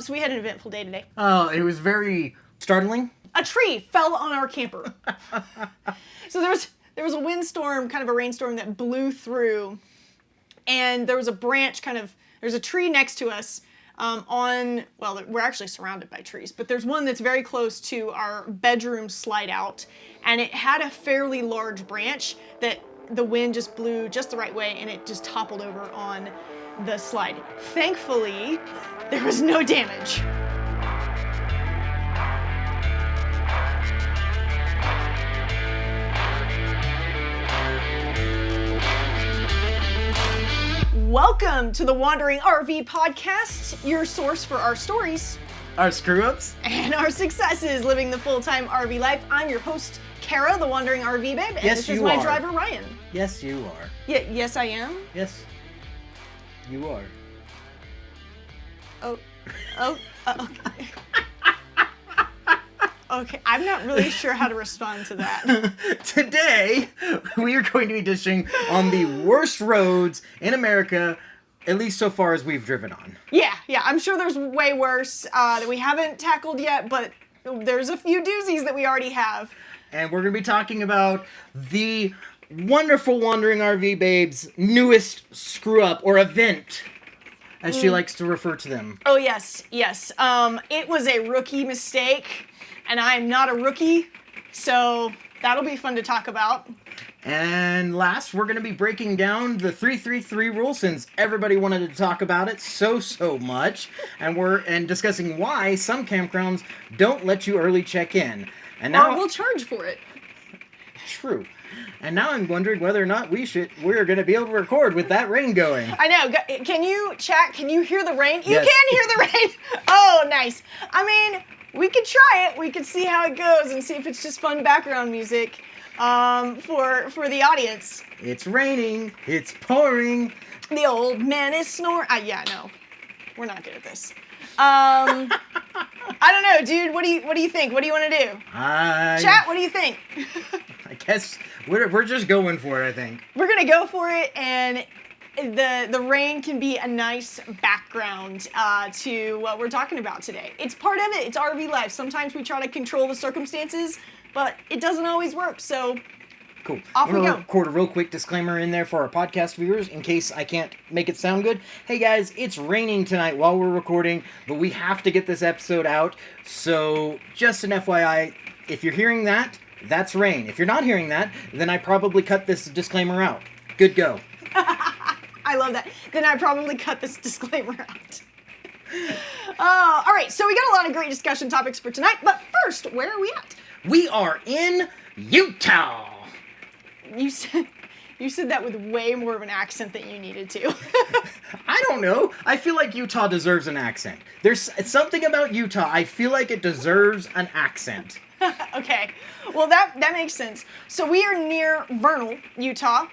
So we had an eventful day today. Oh, it was very startling. A tree fell on our camper. So there was a windstorm, kind of a rainstorm that blew through, and there was a branch there's a tree next to us we're actually surrounded by trees, but there's one that's very close to our bedroom slide out, and it had a fairly large branch that the wind just blew just the right way, and it just toppled over on the slide. Thankfully, there was no damage. Welcome to the Wandering RV Podcast, your source for our stories, our screw-ups, and our successes living the full-time RV life. I'm your host, Kara, the Wandering RV Babe, and yes, this is my driver, Ryan. Yes, you are. Yes, I am? Yes, you are. Okay. Okay, I'm not really sure how to respond to that. Today, we are going to be dishing on the worst roads in America, at least so far as we've driven on. Yeah, I'm sure there's way worse that we haven't tackled yet, but there's a few doozies that we already have. And we're going to be talking about the wonderful Wandering RV Babe's newest screw-up, or event, as she likes to refer to them. Oh, yes. It was a rookie mistake. And I'm not a rookie, so that'll be fun to talk about. And last, we're going to be breaking down the 333 rule, since everybody wanted to talk about it so much, and discussing why some campgrounds don't let you early check in. And now or we'll charge for it. True. And now I'm wondering whether or not we're going to be able to record with that rain going. I know. Can you hear the rain? You Yes. can hear the rain. Oh, nice. I mean, we could try it. We could see how it goes and see if it's just fun background music for the audience. It's raining. It's pouring. The old man is snoring. Yeah, no. We're not good at this. I don't know, dude. What do you think? What do you want to do? Chat, what do you think? I guess we're just going for it, I think. We're going to go for it, and the rain can be a nice background to what we're talking about today. It's part of it. It's RV life. Sometimes we try to control the circumstances, but it doesn't always work. So cool. Off we go. Record a real quick disclaimer in there for our podcast viewers in case I can't make it sound good. Hey guys, it's raining tonight while we're recording, but we have to get this episode out. So just an FYI, if you're hearing that, that's rain. If you're not hearing that, then I probably cut this disclaimer out. Good go. I love that. Then I probably cut this disclaimer out. All right, so we got a lot of great discussion topics for tonight, but first, where are we at? We are in Utah. You said that with way more of an accent than you needed to. I don't know. I feel like Utah deserves an accent. There's something about Utah. I feel like it deserves an accent. Okay, well that makes sense. So we are near Vernal, Utah,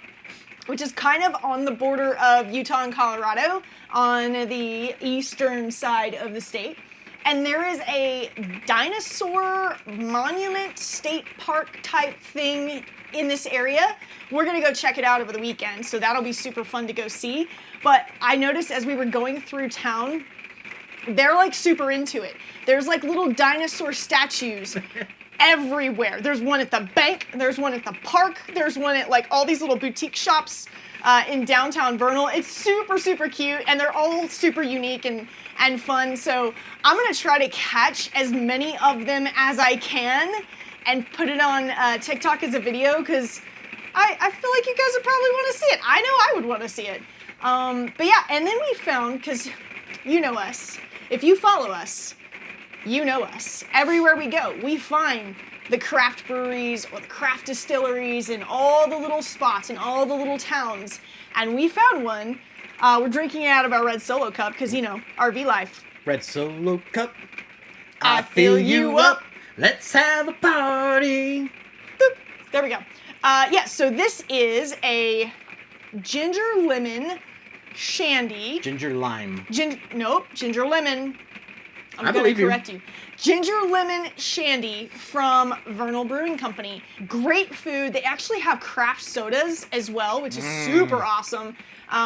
which is kind of on the border of Utah and Colorado on the eastern side of the state. And there is a dinosaur monument state park type thing in this area. We're going to go check it out over the weekend, so that'll be super fun to go see. But I noticed as we were going through town, they're like super into it. There's like little dinosaur statues everywhere. There's one at the bank, there's one at the park, there's one at like all these little boutique shops in downtown Vernal. It's super cute, and they're all super unique and fun. So I'm gonna try to catch as many of them as I can and put it on TikTok as a video, because I feel like you guys would probably want to see it. I know I would want to see it. But yeah, and then we found, because you know us, if you follow us, you know us. Everywhere we go, we find the craft breweries or the craft distilleries in all the little spots in all the little towns. And we found one. We're drinking it out of our red Solo cup because, you know, RV life. Red Solo cup. I fill you up. Let's have a party. Boop. There we go. Yeah, so this is a ginger lemon shandy. Ginger lime. Nope, ginger lemon. I'm going to correct you. Ginger lemon shandy from Vernal Brewing Company. Great food. They actually have craft sodas as well, which is super awesome.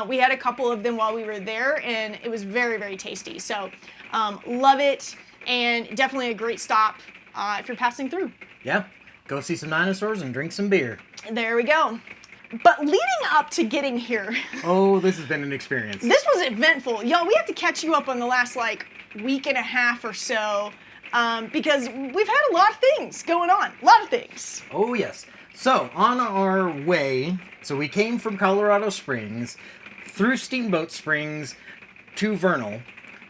We had a couple of them while we were there, and it was very, very tasty. So Love it, and definitely a great stop if you're passing through. Yeah. Go see some dinosaurs and drink some beer. There we go. But leading up to getting here, Oh, this has been an experience. this was eventful. Y'all, we have to catch you up on the last, week and a half or so, because we've had a lot of things going on. A lot of things. Oh, yes. So, on our way, so we came from Colorado Springs, through Steamboat Springs to Vernal,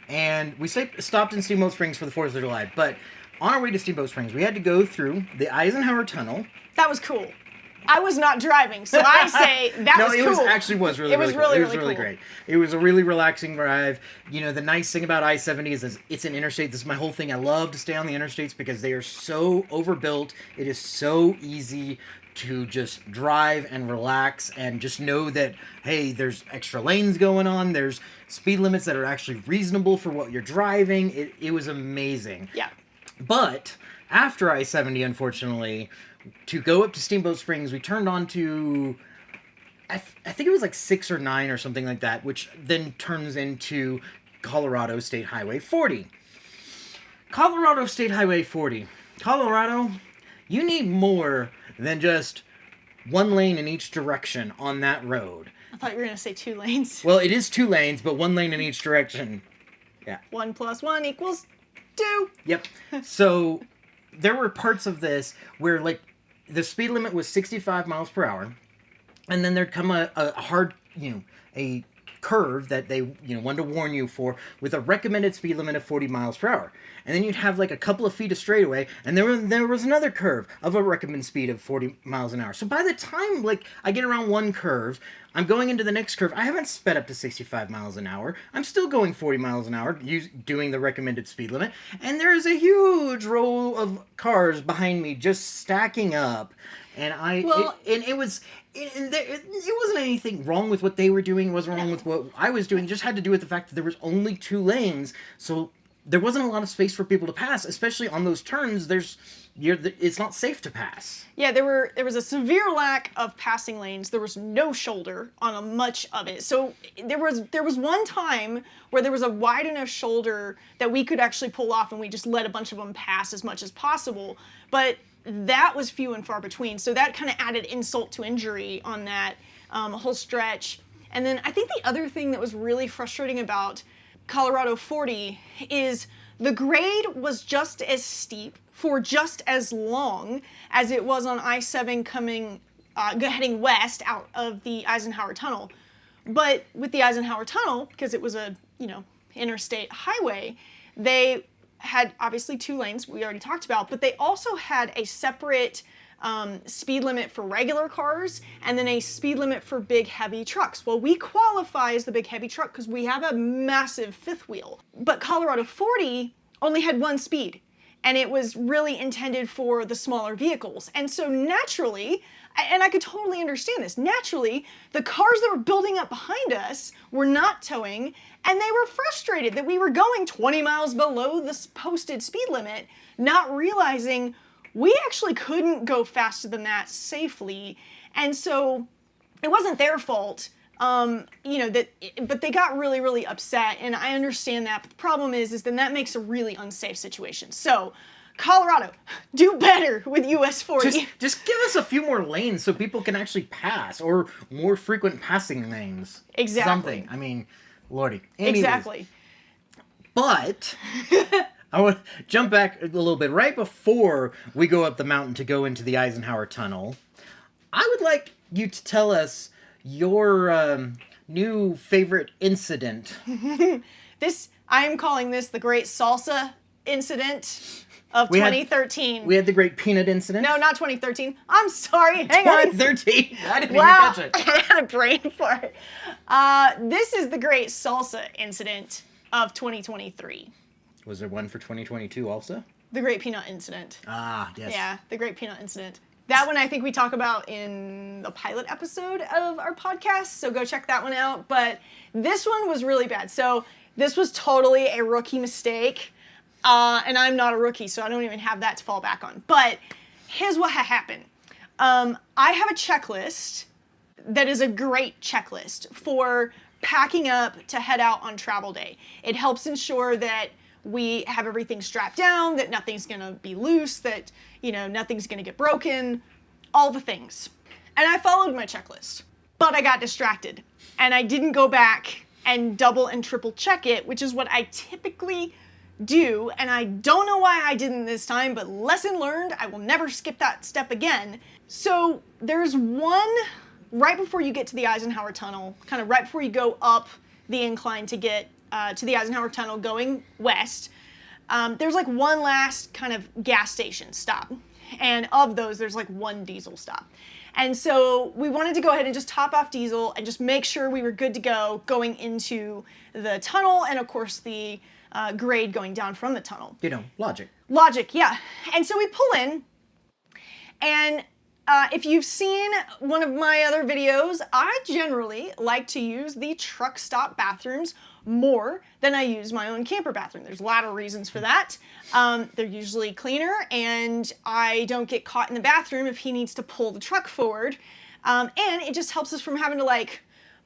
and we stopped in Steamboat Springs for the 4th of July, but on our way to Steamboat Springs, we had to go through the Eisenhower Tunnel. That was cool. I was not driving, so I say that was cool. No, it actually was really, really cool. It was really great. It was a really relaxing drive. You know, the nice thing about I-70 is it's an interstate. This is my whole thing. I love to stay on the interstates because they are so overbuilt. It is so easy to just drive and relax and just know that, hey, there's extra lanes going on. There's speed limits that are actually reasonable for what you're driving. It was amazing. Yeah. But after I-70, unfortunately, to go up to Steamboat Springs, we turned on to, I think it was 6 or 9 or something like that, which then turns into Colorado State Highway 40. Colorado State Highway 40. Colorado, you need more than just one lane in each direction on that road. I thought you were going to say 2 lanes. Well, it is 2 lanes, but 1 lane in each direction. Yeah. 1 + 1 = 2. Yep. So there were parts of this where, the speed limit was 65 miles per hour, and then there'd come a hard, a curve that they, wanted to warn you for with a recommended speed limit of 40 miles per hour. And then you'd have a couple of feet of straightaway, and there was another curve of a recommended speed of 40 miles an hour. So by the time, I get around one curve, I'm going into the next curve. I haven't sped up to 65 miles an hour. I'm still going 40 miles an hour, doing the recommended speed limit. And there is a huge row of cars behind me just stacking up. And it wasn't anything wrong with what they were doing. It wasn't wrong with what I was doing. It just had to do with the fact that there was only 2 lanes. So there wasn't a lot of space for people to pass, especially on those turns. It's not safe to pass. Yeah, there was a severe lack of passing lanes. There was no shoulder on much of it. So there was one time where there was a wide enough shoulder that we could actually pull off, and we just let a bunch of them pass as much as possible. But that was few and far between. So that kind of added insult to injury on that whole stretch. And then I think the other thing that was really frustrating about Colorado 40 is the grade was just as steep for just as long as it was on I-7 heading west out of the Eisenhower Tunnel. But with the Eisenhower Tunnel, because it was a, interstate highway, they had obviously 2 lanes we already talked about, but they also had a separate speed limit for regular cars and then a speed limit for big heavy trucks. Well, we qualify as the big heavy truck because we have a massive 5th wheel. But Colorado 40 only had 1 speed, and it was really intended for the smaller vehicles. And so naturally, and I could totally understand this, naturally, the cars that were building up behind us were not towing, and they were frustrated that we were going 20 miles below the posted speed limit, not realizing we actually couldn't go faster than that safely. And so it wasn't their fault, but they got really, really upset, and I understand that. But the problem is then that makes a really unsafe situation. So Colorado, do better with US 40. Just give us a few more lanes so people can actually pass, or more frequent passing lanes. Exactly. Something. I mean, lordy. Anyways, exactly. But I want to jump back a little bit. Right before we go up the mountain to go into the Eisenhower Tunnel, I would like you to tell us your new favorite incident. I am calling this the Great Salsa Incident of 2013. We had the Great Peanut Incident. No, not 2013. I'm sorry. Hang on. 2013? I didn't Wow. even catch it. I had a brain fart. This is the Great Salsa Incident of 2023. Was there one for 2022 also? The Great Peanut Incident. Ah, yes. Yeah, the Great Peanut Incident. That one I think we talk about in the pilot episode of our podcast, so go check that one out. But this one was really bad. So this was totally a rookie mistake, and I'm not a rookie, so I don't even have that to fall back on. But here's what happened. I have a checklist that is a great checklist for packing up to head out on travel day. It helps ensure that we have everything strapped down, that nothing's gonna be loose, that, nothing's gonna get broken, all the things. And I followed my checklist, but I got distracted and I didn't go back and double and triple check it, which is what I typically do. And I don't know why I didn't this time, but lesson learned, I will never skip that step again. So there's one right before you get to the Eisenhower Tunnel, kind of right before you go up the incline to get to the Eisenhower Tunnel going west. There's like one last kind of gas station stop. And of those, there's like one diesel stop. And so we wanted to go ahead and just top off diesel and just make sure we were good to go going into the tunnel and, of course, the grade going down from the tunnel. Logic. Logic, yeah. And so we pull in, and if you've seen one of my other videos, I generally like to use the truck stop bathrooms more than I use my own camper bathroom. There's a lot of reasons for that. They're usually cleaner, and I don't get caught in the bathroom if he needs to pull the truck forward. And it just helps us from having to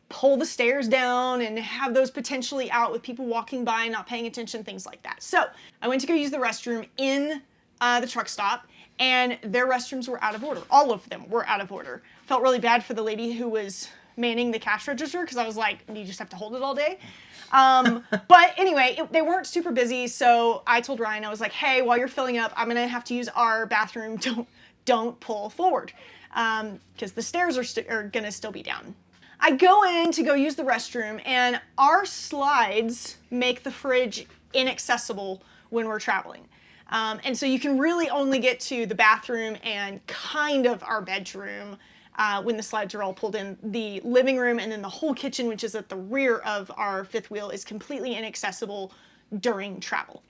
pull the stairs down and have those potentially out with people walking by, not paying attention, things like that. So I went to go use the restroom in the truck stop, and their restrooms were out of order. All of them were out of order. Felt really bad for the lady who was manning the cash register, because I was like, you just have to hold it all day. But anyway, they weren't super busy, so I told Ryan, I was like, hey, while you're filling up, I'm gonna have to use our bathroom. Don't pull forward, because the stairs are gonna still be down. I go in to go use the restroom, and our slides make the fridge inaccessible when we're traveling. And so you can really only get to the bathroom and kind of our bedroom when the slides are all pulled in. The living room and then the whole kitchen, which is at the rear of our fifth wheel, is completely inaccessible during travel.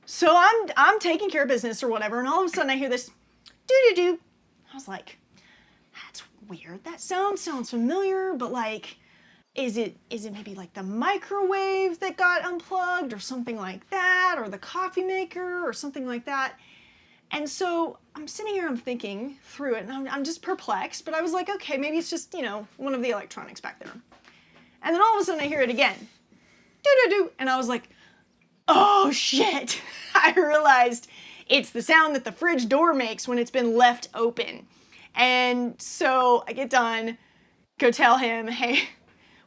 So I'm taking care of business or whatever, and all of a sudden I hear this doo-doo-doo. I was like, that's weird. That sounds familiar, but is it maybe the microwave that got unplugged or something like that, or the coffee maker or something like that? And so I'm sitting here, I'm thinking through it, and I'm just perplexed, but I was like, okay, maybe it's just, one of the electronics back there. And then all of a sudden I hear it again. Doo-doo-doo. And I was like, oh shit. I realized it's the sound that the fridge door makes when it's been left open. And so I get done, go tell him, hey,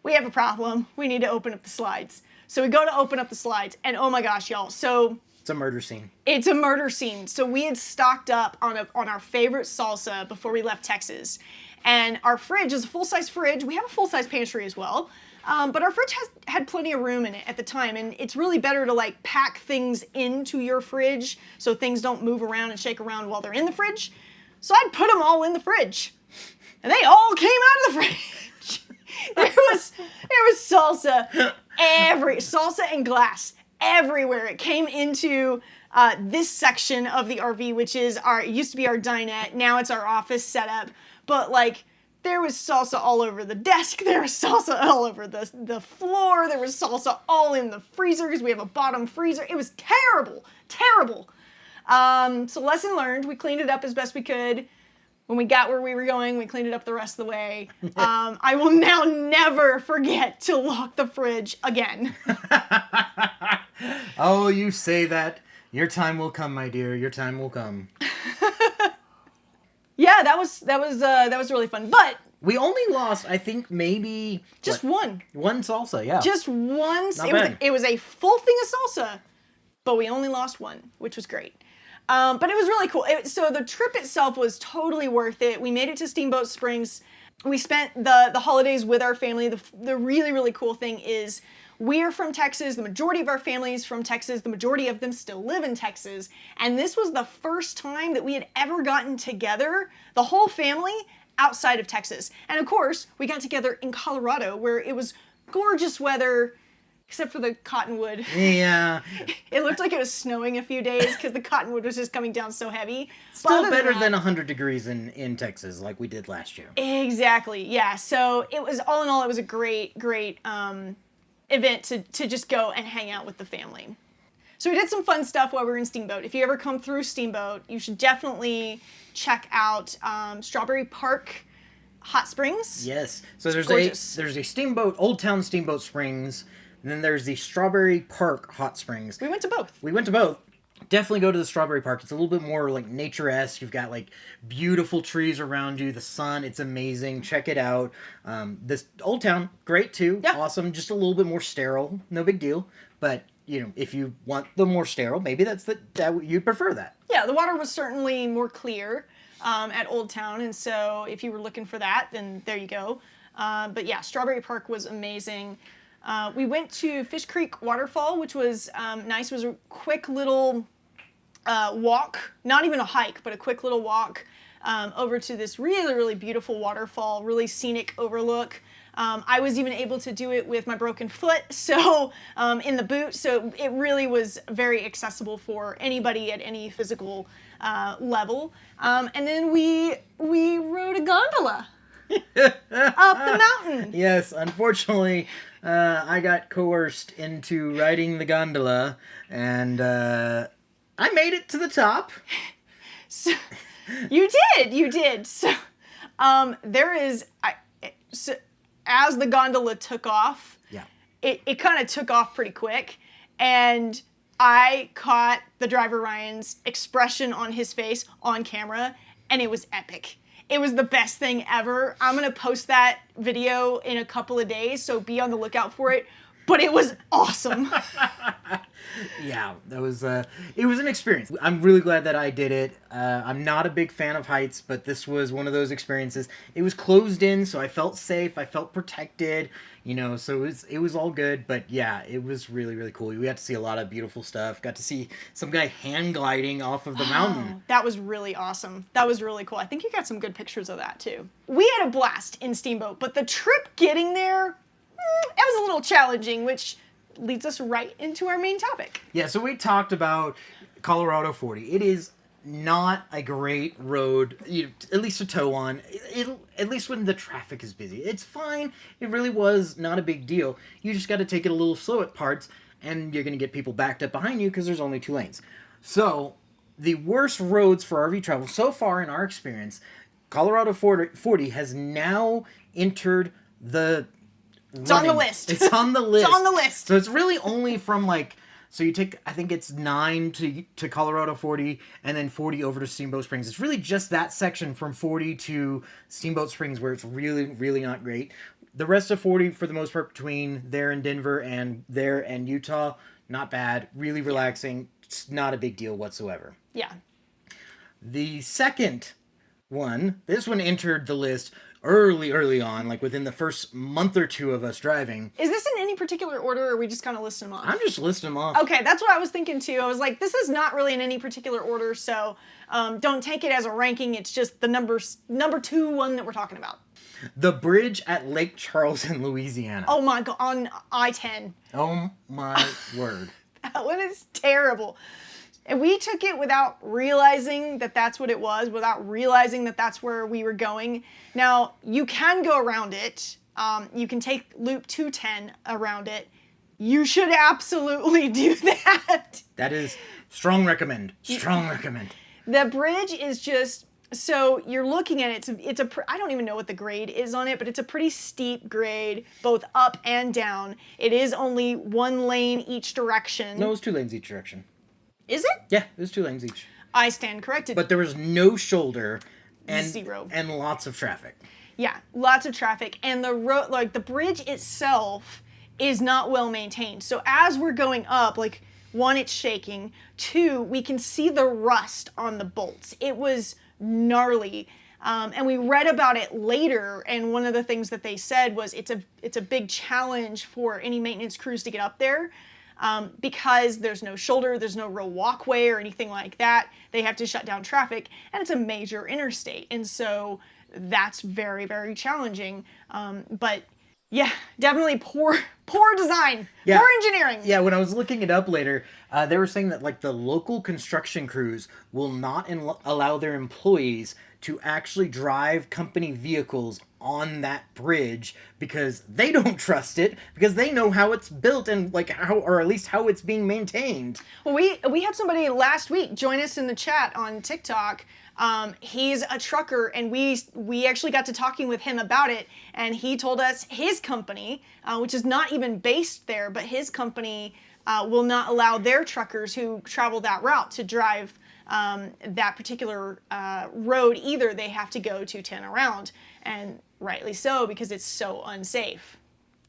we have a problem. We need to open up the slides. So we go to open up the slides, and oh my gosh, y'all. So it's a murder scene. It's a murder scene. So we had stocked up on our favorite salsa before we left Texas. And our fridge is a full-size fridge. We have a full-size pantry as well. But our fridge had plenty of room in it at the time. And it's really better to pack things into your fridge so things don't move around and shake around while they're in the fridge. So I'd put them all in the fridge. And they all came out of the fridge. There was salsa and glass everywhere. It came into this section of the RV, which is it used to be our dinette. Now it's our office setup. But there was salsa all over the desk. There was salsa all over the floor. There was salsa all in the freezer because we have a bottom freezer. It was terrible, terrible. So lesson learned. We cleaned it up as best we could. When we got where we were going, we cleaned it up the rest of the way. I will now never forget to lock the fridge again. Oh, you say that. Your time will come, my dear. Your time will come. Yeah, that was really fun. But we only lost, I think, maybe just one. One salsa, yeah. Just one. Not bad. It was a full thing of salsa, but we only lost one, which was great. But it was really cool. So the trip itself was totally worth it. We made it to Steamboat Springs. We spent the holidays with our family. The really, really cool thing is we are from Texas. The majority of our family is from Texas. The majority of them still live in Texas. And this was the first time that we had ever gotten together, the whole family, outside of Texas. And of course, we got together in Colorado, where it was gorgeous weather, except for the cottonwood. Yeah. It looked like it was snowing a few days because the cottonwood was just coming down so heavy. Still better than 100 degrees in Texas like we did last year. Exactly, yeah. So it was, all in all, it was a great event to just go and hang out with the family. So we did some fun stuff while we were in Steamboat. If you ever come through Steamboat, you should definitely check out Strawberry Park Hot Springs. Yes. So there's gorgeous. a Steamboat, Old Town Steamboat Springs And then there's the Strawberry Park Hot Springs. We went to both. We went to both. Definitely go to the Strawberry Park. It's a little bit more like nature-esque. You've got like beautiful trees around you. The sun, it's amazing. Check it out. This Old Town, great too. Yeah. Awesome. Just a little bit more sterile. No big deal. But if you want the more sterile, maybe that you'd prefer that. Yeah, the water was certainly more clear at Old Town, and so if you were looking for that, then there you go. But yeah, Strawberry Park was amazing. We went to Fish Creek Waterfall, which was nice. It was a quick little walk, not even a hike, but a quick little walk over to this really, really beautiful waterfall, really scenic overlook. I was even able to do it with my broken foot, so in the boot, so it really was very accessible for anybody at any physical level. And then we rode a gondola up the mountain. Yes, unfortunately, I got coerced into riding the gondola, and I made it to the top. So, you did. So, as the gondola took off, yeah, it kind of took off pretty quick, and I caught the driver Ryan's expression on his face on camera, and it was epic. It was the best thing ever. I'm going to post that video in a couple of days, so be on the lookout for it. But it was awesome. Yeah, it was an experience. I'm really glad that I did it. I'm not a big fan of heights, but this was one of those experiences. It was closed in, so I felt safe. I felt protected, so it was all good. But yeah, it was really, really cool. We got to see a lot of beautiful stuff. Got to see some guy hand gliding off of the mountain. That was really awesome. That was really cool. I think you got some good pictures of that too. We had a blast in Steamboat, but the trip getting there, it was a little challenging, which leads us right into our main topic. Yeah, so we talked about Colorado 40. It is not a great road, at least to tow on, at least when the traffic is busy. It's fine. It really was not a big deal. You just got to take it a little slow at parts, and you're going to get people backed up behind you because there's only 2 lanes. So, the worst roads for RV travel so far in our experience, Colorado 40 has now entered the... It's on the list. It's on the list. It's on the list. So it's really only from so you take, I think it's 9 to Colorado 40 and then 40 over to Steamboat Springs. It's really just that section from 40 to Steamboat Springs where it's really, really not great. The rest of 40, for the most part, between there and Denver and there and Utah, not bad. Really relaxing. It's not a big deal whatsoever. Yeah. The second one, this one entered the list early on, like within the first month or 2 of us driving. Is this in any particular order, or are we just kind of listing them off? I'm just listing them off. Okay, that's what I was thinking too. I was like, this is not really in any particular order, so don't take it as a ranking. It's just the number 2 one that we're talking about. The bridge at Lake Charles in Louisiana. Oh my God, on I-10. Oh my word. That one is terrible. And we took it without realizing that that's what it was, without realizing that that's where we were going. Now, you can go around it. You can take Loop 210 around it. You should absolutely do that. That is strong recommend. Strong recommend. The bridge is just, so you're looking at it, I don't even know what the grade is on it, but it's a pretty steep grade, both up and down. It is only 1 lane each direction. No, it's 2 lanes each direction. Is it? Yeah, it was 2 lanes each. I stand corrected. But there was no shoulder and 0. And lots of traffic. Yeah, lots of traffic. And the road, the bridge itself is not well maintained. So as we're going up, 1, it's shaking. 2, we can see the rust on the bolts. It was gnarly. And we read about it later, and one of the things that they said was it's a big challenge for any maintenance crews to get up there. Because there's no shoulder, there's no real walkway or anything like that. They have to shut down traffic, and it's a major interstate. And so that's very, very challenging. But yeah, definitely poor design, yeah. Poor engineering. Yeah, when I was looking it up later, they were saying that the local construction crews will not allow their employees to actually drive company vehicles on that bridge because they don't trust it, because they know how it's built and like how, or at least how it's being maintained. Well, we had somebody last week join us in the chat on TikTok. He's a trucker, and we actually got to talking with him about it, and he told us his company, which is not even based there, but his company will not allow their truckers who travel that route to drive that particular road either. They have to go to 10 around, and rightly so, because it's so unsafe.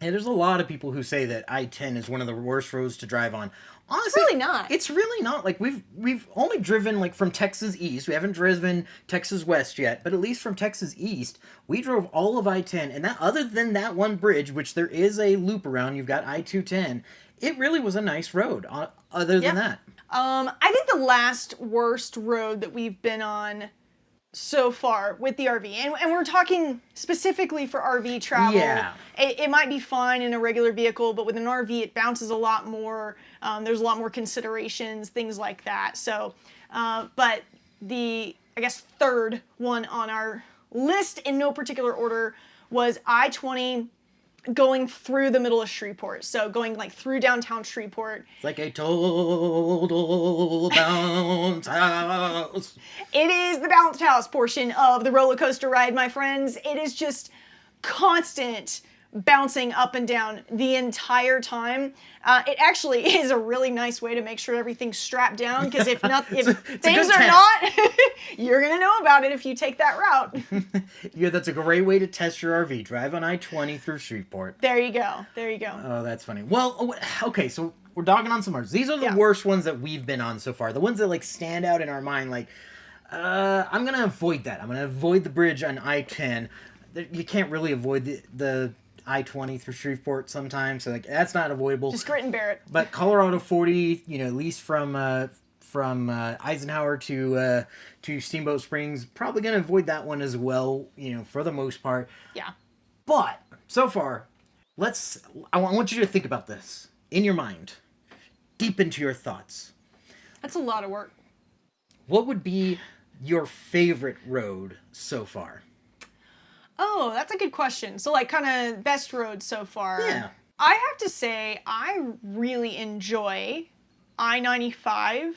And there's a lot of people who say that I-10 is one of the worst roads to drive on. Honestly, It's really not. It's really not. Like we've only driven like from Texas East. We haven't driven Texas West yet, but at least from Texas East, we drove all of I-10, and that other than that one bridge, which there is a loop around, you've got I-210. It really was a nice road. Other than that, I think the last worst road that we've been on so far with the RV, and we're talking specifically for RV travel. Yeah. It might be fine in a regular vehicle, but with an RV, it bounces a lot more. There's a lot more considerations, things like that. So, but the, I guess, third one on our list in no particular order was I-20 going through the middle of Shreveport. So going like through downtown Shreveport. it's like a total bounce house. It is the bounce house portion of the roller coaster ride, my friends. It is just constant bouncing up and down the entire time. It actually is a really nice way to make sure everything's strapped down, because if things are not, you're gonna know about it if you take that route. Yeah, that's a great way to test your RV. Drive on I-20 through Shreveport. There you go. There you go. Oh, that's funny. Well, okay, so we're dogging on some ours. These are the worst ones that we've been on so far. The ones that like stand out in our mind. Like, I'm gonna avoid that. I'm gonna avoid the bridge on I-10. You can't really avoid the I-20 through Shreveport sometimes, so like that's not avoidable. Just grit and bear it. But Colorado 40, at least from Eisenhower to Steamboat Springs, probably gonna avoid that one as well. For the most part. Yeah. But so far, I want you to think about this in your mind, deep into your thoughts. That's a lot of work. What would be your favorite road so far? Oh, that's a good question. So, like, kind of best roads so far. Yeah. I have to say, I really enjoy I-95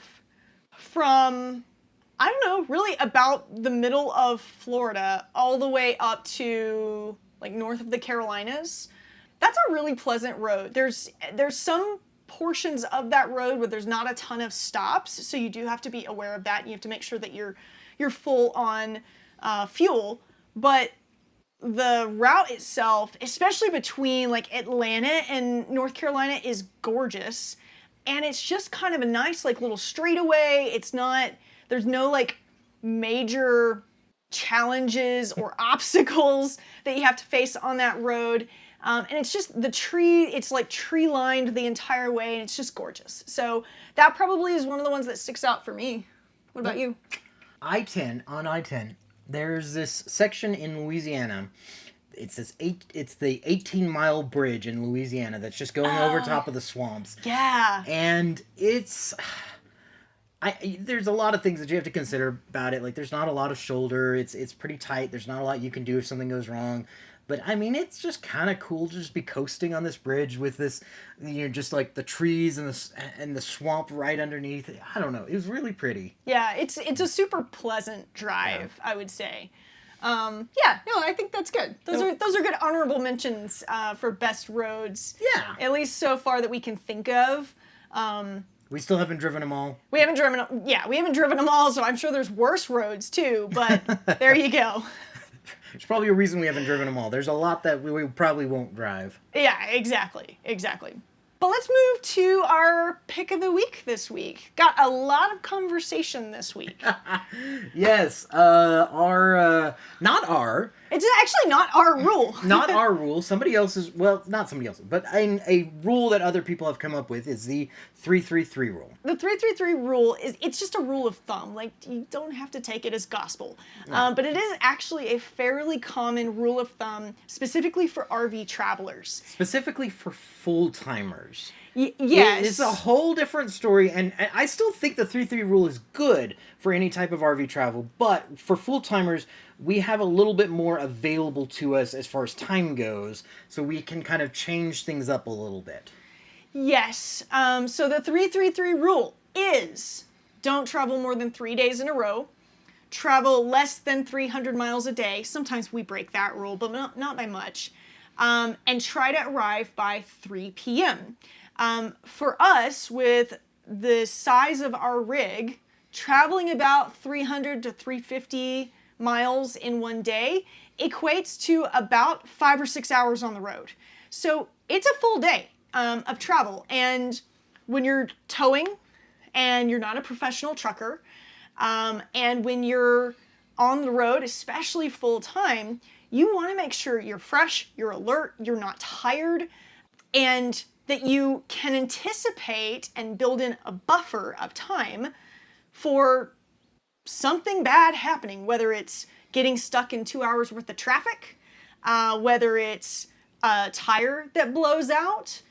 from, I don't know, really about the middle of Florida all the way up to, like, north of the Carolinas. That's a really pleasant road. There's some portions of that road where there's not a ton of stops, so you do have to be aware of that. You have to make sure that you're full on fuel, but the route itself, especially between like Atlanta and North Carolina, is gorgeous, and it's just kind of a nice like little straightaway. There's no like major challenges or obstacles that you have to face on that road, and it's just it's like tree lined the entire way, and it's just gorgeous. So that probably is one of the ones that sticks out for me. What about you? I-10, there's this section in Louisiana. It's the 18-mile bridge in Louisiana that's just going over top of the swamps. Yeah. And there's a lot of things that you have to consider about it. Like, there's not a lot of shoulder. It's pretty tight. There's not a lot you can do if something goes wrong. But I mean, it's just kind of cool to just be coasting on this bridge with this, just like the trees and the swamp right underneath. I don't know. It was really pretty. Yeah, it's a super pleasant drive, I would say. I think that's good. Those are good honorable mentions for best roads. Yeah. At least so far that we can think of. We still haven't driven them all. We haven't driven them all, so I'm sure there's worse roads too, but there you go. There's probably a reason we haven't driven them all. There's a lot that we probably won't drive. Yeah, exactly. But let's move to our pick of the week this week. Got a lot of conversation this week. Yes, It's actually not our rule. Not our rule. Somebody else's, well, not somebody else's, but a rule that other people have come up with is the 333 rule. The 333 rule it's just a rule of thumb. Like, you don't have to take it as gospel. No. But it is actually a fairly common rule of thumb, specifically for RV travelers. Specifically for full-timers. full-timers. Yes. It's a whole different story, and I still think the 3-3 rule is good for any type of RV travel, but for full-timers, we have a little bit more available to us as far as time goes, so we can kind of change things up a little bit. Yes. So the 3-3-3 rule is don't travel more than 3 days in a row. Travel less than 300 miles a day. Sometimes we break that rule, but not by much. And try to arrive by 3 p.m. For us, with the size of our rig, traveling about 300 to 350 miles in one day equates to about 5 or 6 hours on the road. So it's a full day of travel. And when you're towing and you're not a professional trucker, and when you're on the road, especially full time, you want to make sure you're fresh, you're alert, you're not tired, and that you can anticipate and build in a buffer of time for something bad happening, whether it's getting stuck in 2 hours worth of traffic, whether it's a tire that blows out.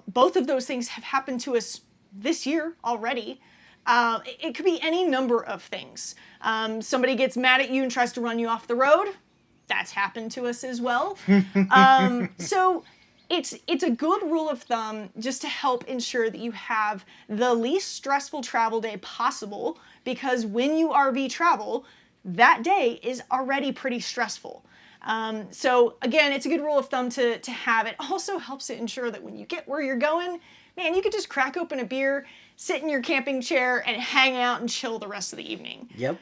Both of those things have happened to us this year already. It could be any number of things. Somebody gets mad at you and tries to run you off the road. That's happened to us as well. So it's a good rule of thumb just to help ensure that you have the least stressful travel day possible, because when you RV travel, that day is already pretty stressful. So again, it's a good rule of thumb to have. It also helps to ensure that when you get where you're going, man, you could just crack open a beer, sit in your camping chair, and hang out and chill the rest of the evening. Yep.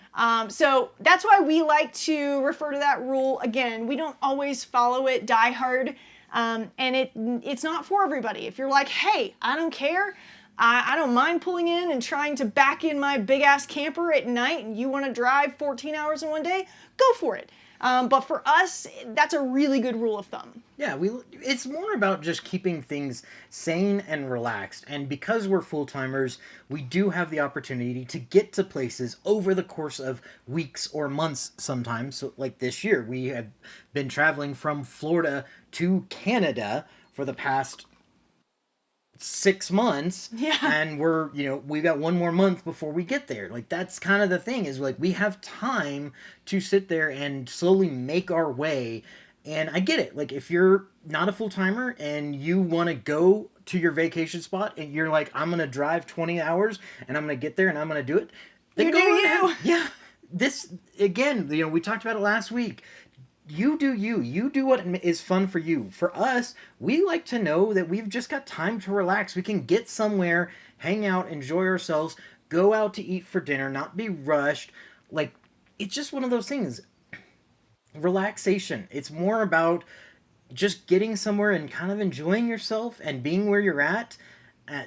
So that's why we like to refer to that rule. Again, we don't always follow it die hard, and it's not for everybody. If you're like, hey, I don't care, I don't mind pulling in and trying to back in my big-ass camper at night, and you want to drive 14 hours in one day, go for it. But for us, that's a really good rule of thumb. Yeah, it's more about just keeping things sane and relaxed. And because we're full-timers, we do have the opportunity to get to places over the course of weeks or months sometimes. So like this year, we have been traveling from Florida to Canada for the past 6 months. Yeah. And we've got one more month before we get there. Like, that's kind of the thing, is like we have time to sit there and slowly make our way. And I get it. Like, if you're not a full-timer and you want to go to your vacation spot and you're like, I'm going to drive 20 hours and I'm going to get there and I'm going to do it. You do you. Yeah. This, again, we talked about it last week. You do you. You do what is fun for you. For us, we like to know that we've just got time to relax. We can get somewhere, hang out, enjoy ourselves, go out to eat for dinner, not be rushed. Like, it's just one of those things. Relaxation. It's more about just getting somewhere and kind of enjoying yourself and being where you're at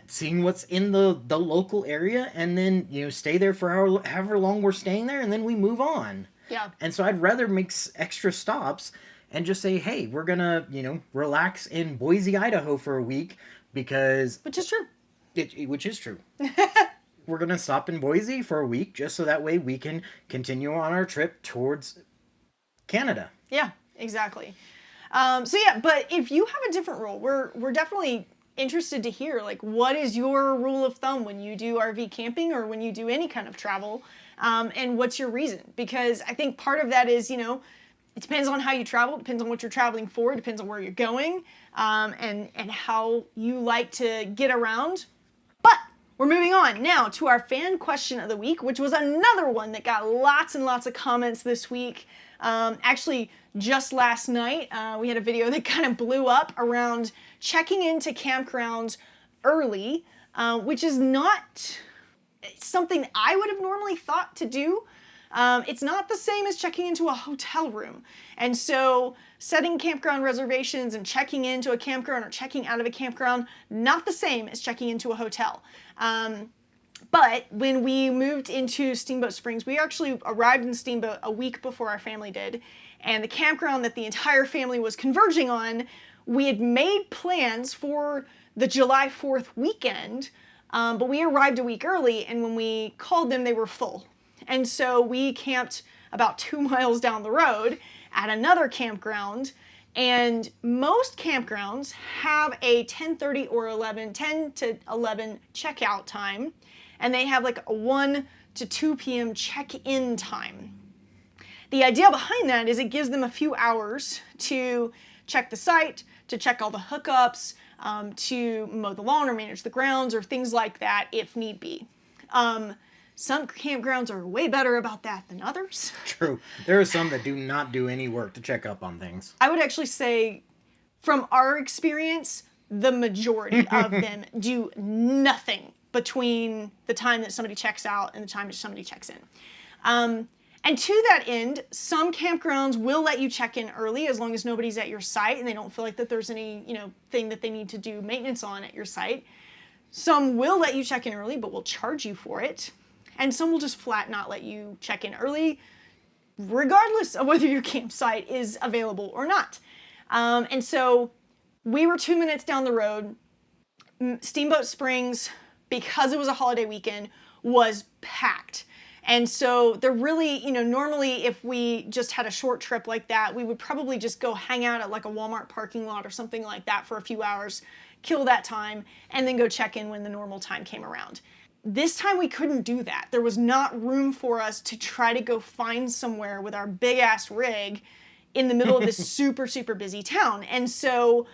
seeing what's in the local area, and then, stay there for however long we're staying there, and then we move on. Yeah. And so I'd rather make extra stops and just say, hey, we're going to, relax in Boise, Idaho for a week because... Which is true. Which is true. We're going to stop in Boise for a week just so that way we can continue on our trip towards Canada. Yeah, exactly. But if you have a different rule, we're definitely interested to hear, like, what is your rule of thumb when you do RV camping or when you do any kind of travel? And what's your reason? Because I think part of that is, it depends on how you travel, depends on what you're traveling for, depends on where you're going, and how you like to get around. But we're moving on now to our fan question of the week, which was another one that got lots and lots of comments this week. Actually, just last night, we had a video that kind of blew up around checking into campgrounds early, which is not something I would have normally thought to do. It's not the same as checking into a hotel room. And so setting campground reservations and checking into a campground or checking out of a campground, not the same as checking into a hotel. But when we moved into Steamboat Springs, we actually arrived in Steamboat a week before our family did. And the campground that the entire family was converging on, we had made plans for the July 4th weekend, but we arrived a week early, and when we called them, they were full. And so we camped about 2 miles down the road at another campground, And most campgrounds have a 10:30 or 10 to 11 checkout time, and they have like a 1 to 2 p.m. check-in time. The idea behind that is it gives them a few hours to check the site, to check all the hookups, to mow the lawn or manage the grounds or things like that if need be. Some campgrounds are way better about that than others. True. There are some that do not do any work to check up on things. I would actually say, from our experience, the majority of them do nothing between the time that somebody checks out and the time that somebody checks in. And to that end, some campgrounds will let you check in early as long as nobody's at your site and they don't feel like that there's any, thing that they need to do maintenance on at your site. Some will let you check in early, but will charge you for it. And some will just flat not let you check in early, regardless of whether your campsite is available or not. And so we were 2 minutes down the road. Steamboat Springs, because it was a holiday weekend, was packed. And so they're really, normally if we just had a short trip like that, we would probably just go hang out at like a Walmart parking lot or something like that for a few hours, kill that time, and then go check in when the normal time came around. This time we couldn't do that. There was not room for us to try to go find somewhere with our big ass rig in the middle of this super, super busy town. And so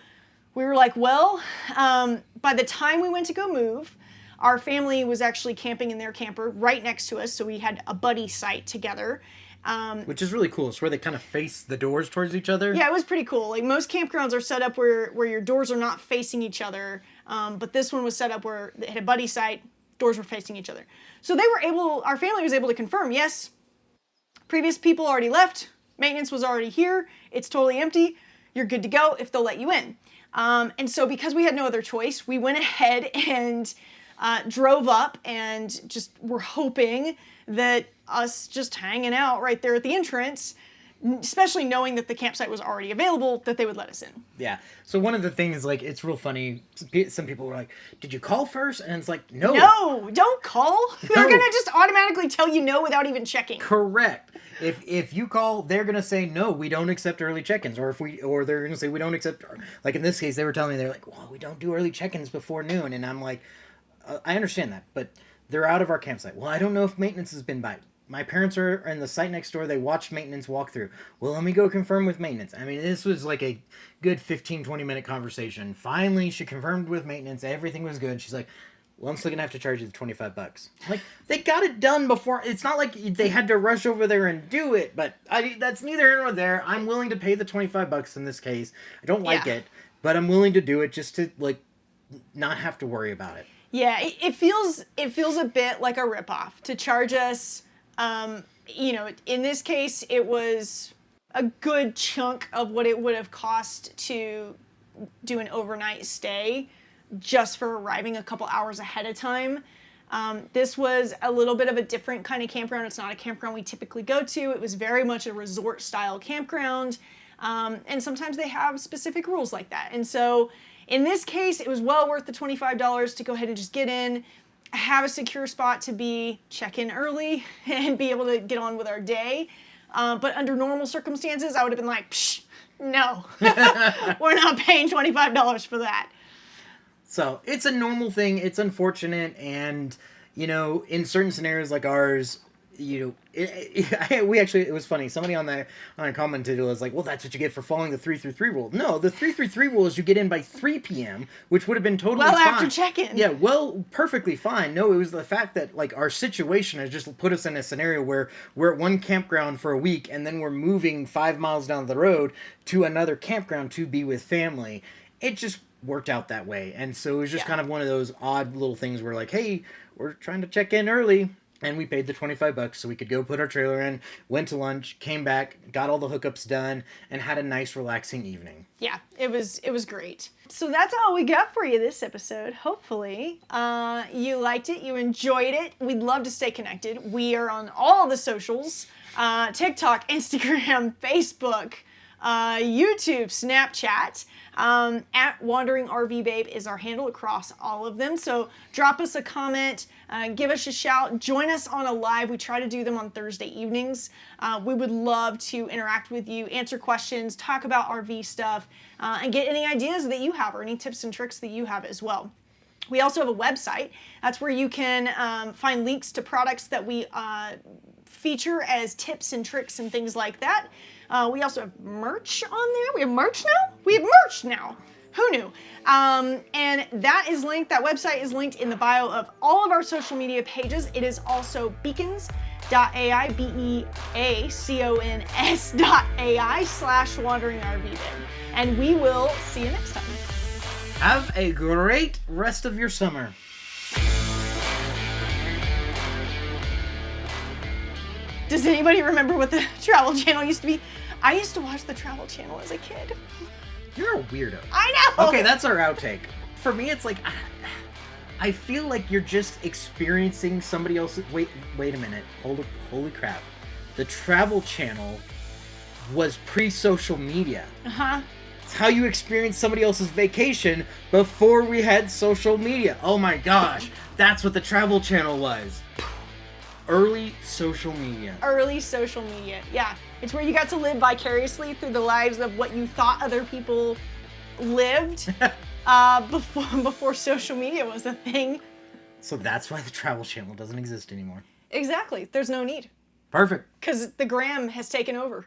we were like, well, by the time we went to go move, our family was actually camping in their camper right next to us. So we had a buddy site together. Which is really cool. It's where they kind of face the doors towards each other. Yeah, it was pretty cool. Like most campgrounds are set up where your doors are not facing each other. But this one was set up where it had a buddy site. Doors were facing each other. So our family was able to confirm, yes, previous people already left, maintenance was already here, it's totally empty, you're good to go if they'll let you in. And so because we had no other choice, we went ahead and drove up and just were hoping that us just hanging out right there at the entrance, especially knowing that the campsite was already available, that they would let us in. Yeah. So one of the things, like, it's real funny. Some people were like, did you call first? And it's like, no. No, don't call. No. They're going to just automatically tell you no without even checking. Correct. If you call, they're going to say, no, we don't accept early check-ins. Or they're going to say, we don't accept, like in this case, they were telling me, they're like, well, we don't do early check-ins before noon. And I'm like, I understand that, but they're out of our campsite. Well, I don't know if maintenance has been by. My parents are in the site next door. They watched maintenance walk through. Well, let me go confirm with maintenance. I mean, this was like a good 15, 20-minute conversation. Finally, she confirmed with maintenance. Everything was good. She's like, well, I'm still going to have to charge you the $25. Like, they got it done before. It's not like they had to rush over there and do it, but that's neither here nor there. I'm willing to pay the $25 in this case. I don't like it, but I'm willing to do it just to, like, not have to worry about it. Yeah, it feels a bit like a ripoff to charge us. In this case, it was a good chunk of what it would have cost to do an overnight stay just for arriving a couple hours ahead of time. This was a little bit of a different kind of campground. It's not a campground we typically go to. It was very much a resort style campground. And sometimes they have specific rules like that. And so in this case, it was well worth the $25 to go ahead and just get in, have a secure spot to check in early and be able to get on with our day. But under normal circumstances, I would have been like, psh, no, we're not paying $25 for that. So it's a normal thing. It's unfortunate. And, in certain scenarios like ours, it was funny. Somebody on a commented was like, well, that's what you get for following the 3-3-3 rule. No, the 3-3-3 rule is you get in by 3 p.m., which would have been totally fine. Well, after check-in. Yeah, well, perfectly fine. No, it was the fact that, like, our situation has just put us in a scenario where we're at one campground for a week, and then we're moving 5 miles down the road to another campground to be with family. It just worked out that way. And so it was just kind of one of those odd little things where, like, hey, we're trying to check in early. And we paid the $25 so we could go put our trailer in, went to lunch, came back, got all the hookups done, and had a nice, relaxing evening. Yeah, it was great. So that's all we got for you this episode. Hopefully, you liked it, you enjoyed it. We'd love to stay connected. We are on all the socials, TikTok, Instagram, Facebook, YouTube, Snapchat. At Wandering RV Babe is our handle across all of them. So drop us a comment, give us a shout. Join us on a live. We try to do them on Thursday evenings. We would love to interact with you, answer questions, talk about RV stuff, and get any ideas that you have or any tips and tricks that you have as well. We also have a website. That's where you can find links to products that we feature as tips and tricks and things like that. We also have merch on there. We have merch now? We have merch now. Who knew? And that website is linked in the bio of all of our social media pages. It is also beacons.ai, beacons.ai/wanderingrvden. And we will see you next time. Have a great rest of your summer. Does anybody remember what the Travel Channel used to be? I used to watch the Travel Channel as a kid. You're a weirdo. I know! Okay, that's our outtake. For me, it's like, I feel like you're just experiencing somebody else's... Wait a minute. Holy crap. The Travel Channel was pre-social media. Uh-huh. It's how you experienced somebody else's vacation before we had social media. Oh my gosh. That's what the Travel Channel was. Early social media. Early social media, yeah. It's where you got to live vicariously through the lives of what you thought other people lived before social media was a thing. So that's why the Travel Channel doesn't exist anymore. Exactly. There's no need. Perfect. Because the gram has taken over.